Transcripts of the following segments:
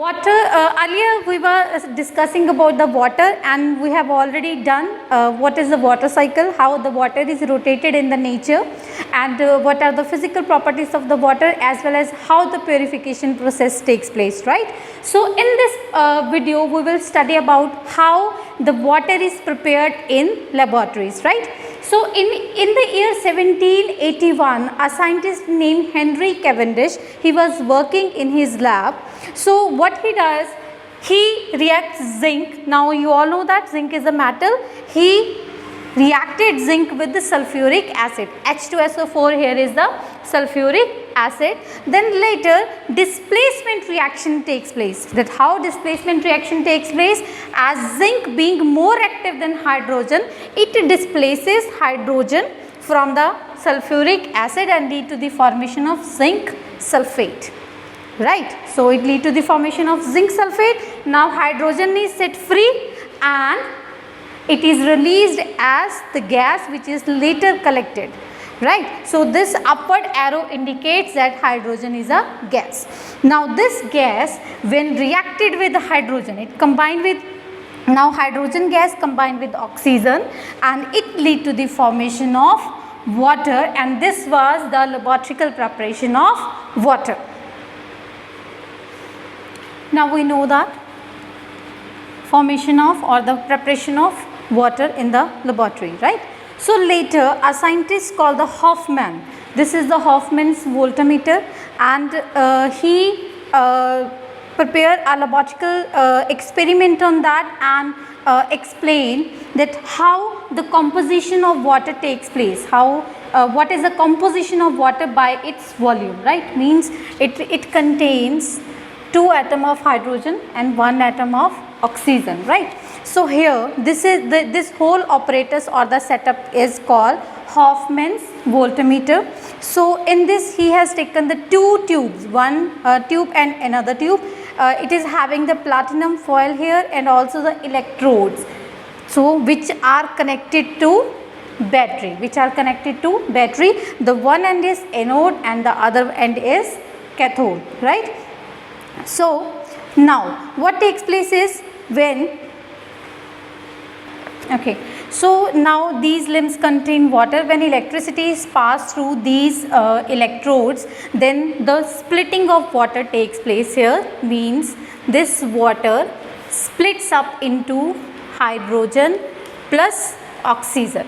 water, earlier we were discussing about the water, and we have already done what is the water cycle, how the water is rotated in the nature, and what are the physical properties of the water, as well as how the purification process takes place, right? So in this video we will study about how the water is prepared in laboratories, right? So in the year 1781, a scientist named Henry Cavendish, he was working in his lab. So what he does, he reacts zinc. Now you all know that zinc is a metal. He reacted zinc with the sulfuric acid. H2SO4 here is the sulfuric acid. Then later displacement reaction takes place. That how displacement reaction takes place? As zinc being more active than hydrogen, it displaces hydrogen from the sulfuric acid and lead to the formation of zinc sulfate. Right, so it lead to the formation of zinc sulfate. Now hydrogen is set free and it is released as the gas which is later collected, right? So this upward arrow indicates that hydrogen is a gas. Now this gas, when reacted with the hydrogen, it combined with, now hydrogen gas combined with oxygen, and it lead to the formation of water, and this was the laboratory preparation of water. Now we know that formation of or the preparation of water in the laboratory, right? So later a scientist called the Hoffman, this is the Hoffman's voltmeter, and he prepared a laboratory experiment on that and explain that how the composition of water takes place, how what is the composition of water by its volume, right? Means it contains 2 atoms of hydrogen and 1 atom of oxygen, right? So here this is this whole apparatus or the setup is called Hoffman's voltmeter. So in this he has taken the 2 tubes, one tube and another tube. It is having the platinum foil here and also the electrodes, so which are connected to battery, the one end is anode and the other end is cathode, right? So now what takes place is when, okay, so now these limbs contain water. When electricity is passed through these electrodes, then the splitting of water takes place here. Means this water splits up into hydrogen plus oxygen,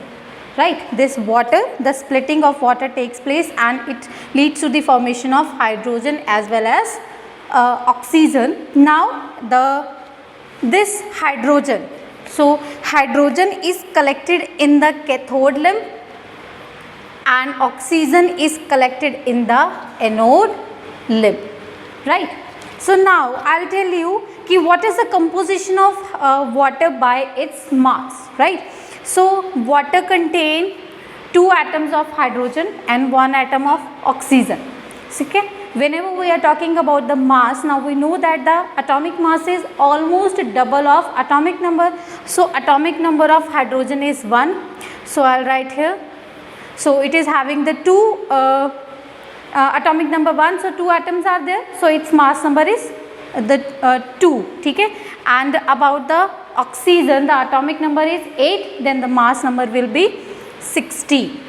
right? This water, the splitting of water takes place and it leads to the formation of hydrogen as well as oxygen. Now this hydrogen, so hydrogen is collected in the cathode limb and oxygen is collected in the anode limb, right? So now I will tell you ki what is the composition of water by its mass, right? So water contain 2 atoms of hydrogen and 1 atom of oxygen. Okay? Whenever we are talking about the mass, now we know that the atomic mass is almost double of atomic number. So atomic number of hydrogen is 1. So I will write here. So it is having the 2 atomic number 1. So 2 atoms are there. So its mass number is the 2. Okay? And about the oxygen, the atomic number is 8. Then the mass number will be 60.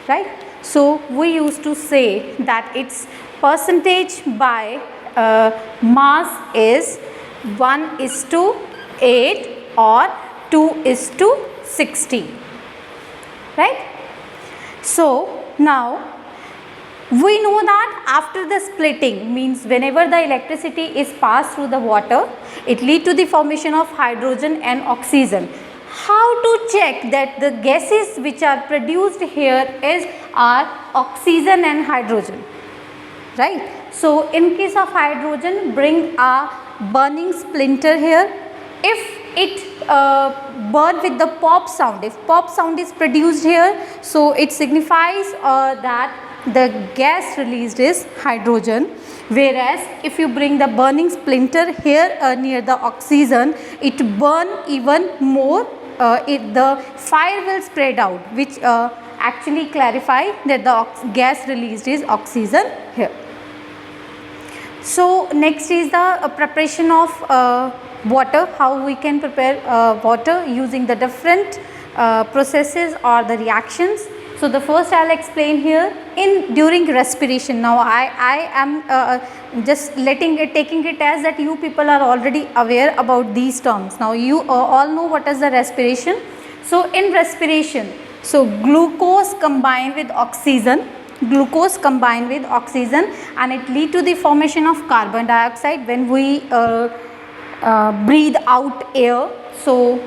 Right? So we used to say that its percentage by mass is 1:8 or 2:60, right? So now we know that after the splitting, means whenever the electricity is passed through the water, it leads to the formation of hydrogen and oxygen. How to check that the gases which are produced here are oxygen and hydrogen, right? So in case of hydrogen, bring a burning splinter here. If it burn with the pop sound, if pop sound is produced here, so it signifies that the gas released is hydrogen. Whereas if you bring the burning splinter here near the oxygen, it burn even more. The fire will spread out, which actually clarify that the gas released is oxygen here. So next is the preparation of water, how we can prepare water using the different processes or the reactions. So the first I will explain here during respiration. Now I am just taking it as that you people are already aware about these terms. Now you all know what is the respiration. So in respiration, so glucose combined with oxygen and it lead to the formation of carbon dioxide when we breathe out air. So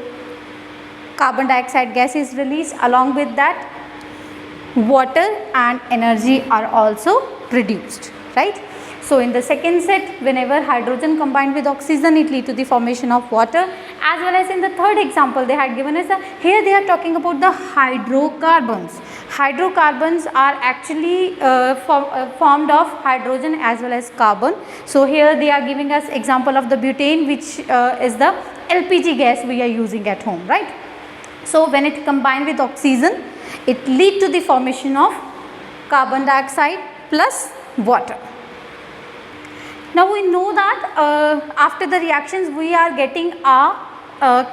carbon dioxide gas is released, along with that water and energy are also produced, right? So in the second set, whenever hydrogen combined with oxygen, it lead to the formation of water, as well as in the third example they had given us, here they are talking about the hydrocarbons. Hydrocarbons are actually formed of hydrogen as well as carbon. So here they are giving us example of the butane, which is the LPG gas we are using at home, right? So when it combined with oxygen, it lead to the formation of carbon dioxide plus water. Now we know that after the reactions we are getting a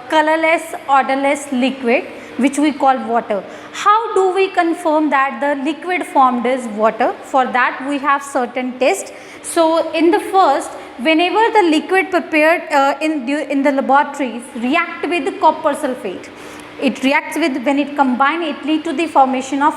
colorless, odorless liquid which we call water. How do we confirm that the liquid formed is water? For that we have certain tests. So in the first, whenever the liquid prepared in the laboratories react with the copper sulfate, it reacts with, when it combine, it lead to the formation of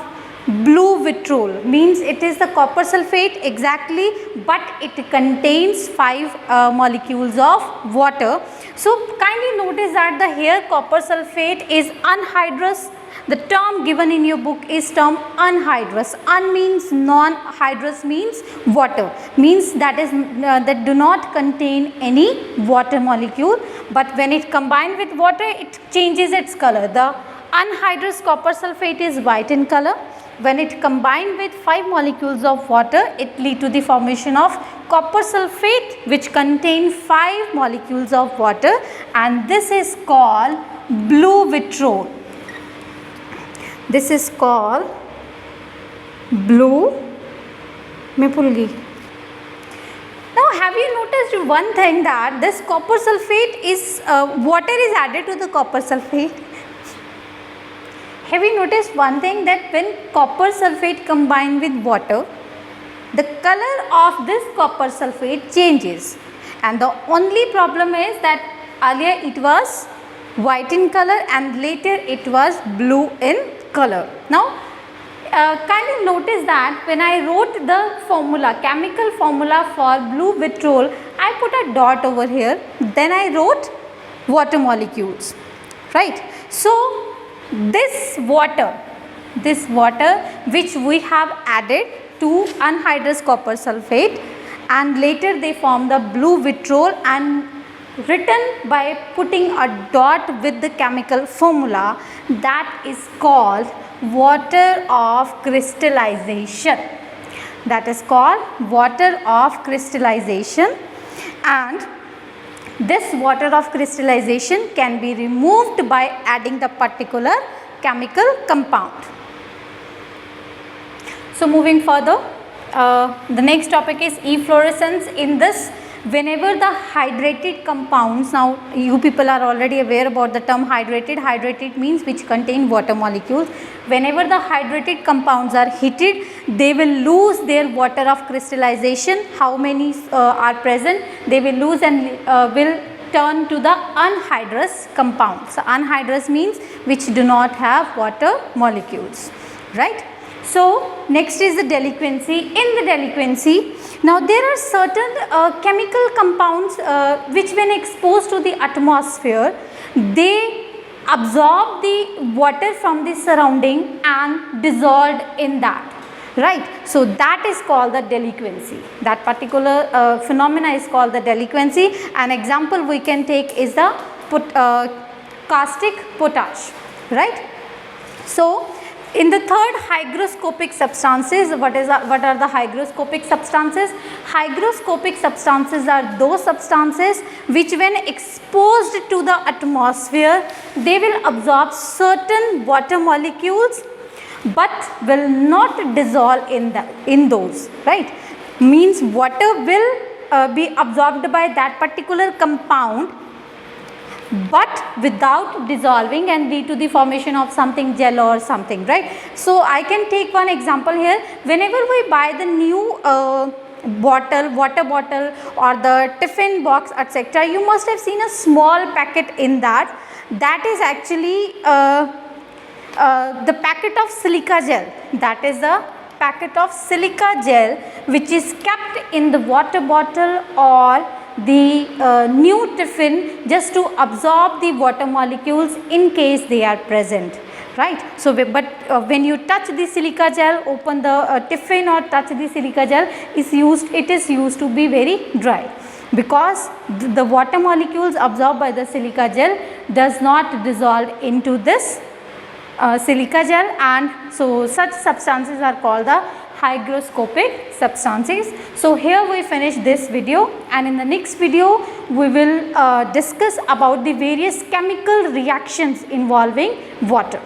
blue vitriol, means it is the copper sulfate exactly, but it contains 5 molecules of water. So kindly notice that the here copper sulfate is anhydrous. The term given in your book is term anhydrous. Un means non-hydrous, means water, means that is that do not contain any water molecule, but when it combined with water it changes its color. The anhydrous copper sulfate is white in color. When it combined with 5 molecules of water, it lead to the formation of copper sulfate, which contain 5 molecules of water, and this is called blue vitriol. This is called blue. Now have you noticed one thing, that this copper sulfate is water is added to the copper sulfate? Have you noticed one thing, that when copper sulfate combined with water, the color of this copper sulfate changes, and the only problem is that earlier it was white in color and later it was blue in color. Now kindly notice that when I wrote the formula, chemical formula for blue vitriol, I put a dot over here, then I wrote water molecules, right? So this water which we have added to anhydrous copper sulfate, and later they form the blue vitriol, and written by putting a dot with the chemical formula, that is called water of crystallization. That is called water of crystallization, and this water of crystallization can be removed by adding the particular chemical compound. So moving further, the next topic is efflorescence. In this, whenever the hydrated compounds, now you people are already aware about the term hydrated. Hydrated means which contain water molecules. Whenever the hydrated compounds are heated, they will lose their water of crystallization. How many are present? They will lose and will turn to the anhydrous compounds. So anhydrous means which do not have water molecules, right? So next is the delinquency. In the delinquency, now there are certain chemical compounds which when exposed to the atmosphere, they absorb the water from the surrounding and dissolved in that, right? So that is called the delinquency. That particular phenomena is called the delinquency. An example we can take is the caustic potash, right? So in the third, hygroscopic substances. What are the hygroscopic substances? Hygroscopic substances are those substances which when exposed to the atmosphere, they will absorb certain water molecules but will not dissolve in those, right? Means water will be absorbed by that particular compound but without dissolving and lead to the formation of something gel or something, right? So I can take one example here. Whenever we buy the new water bottle or the tiffin box, etc., you must have seen a small packet in that. That is actually the packet of silica gel. That is the packet of silica gel which is kept in the water bottle or the new tiffin just to absorb the water molecules in case they are present, right? So when you touch the silica gel, open the tiffin or touch the silica gel, it is used to be very dry, because the water molecules absorbed by the silica gel does not dissolve into this silica gel, and so such substances are called the hygroscopic substances. So here we finish this video, and in the next video we will discuss about the various chemical reactions involving water.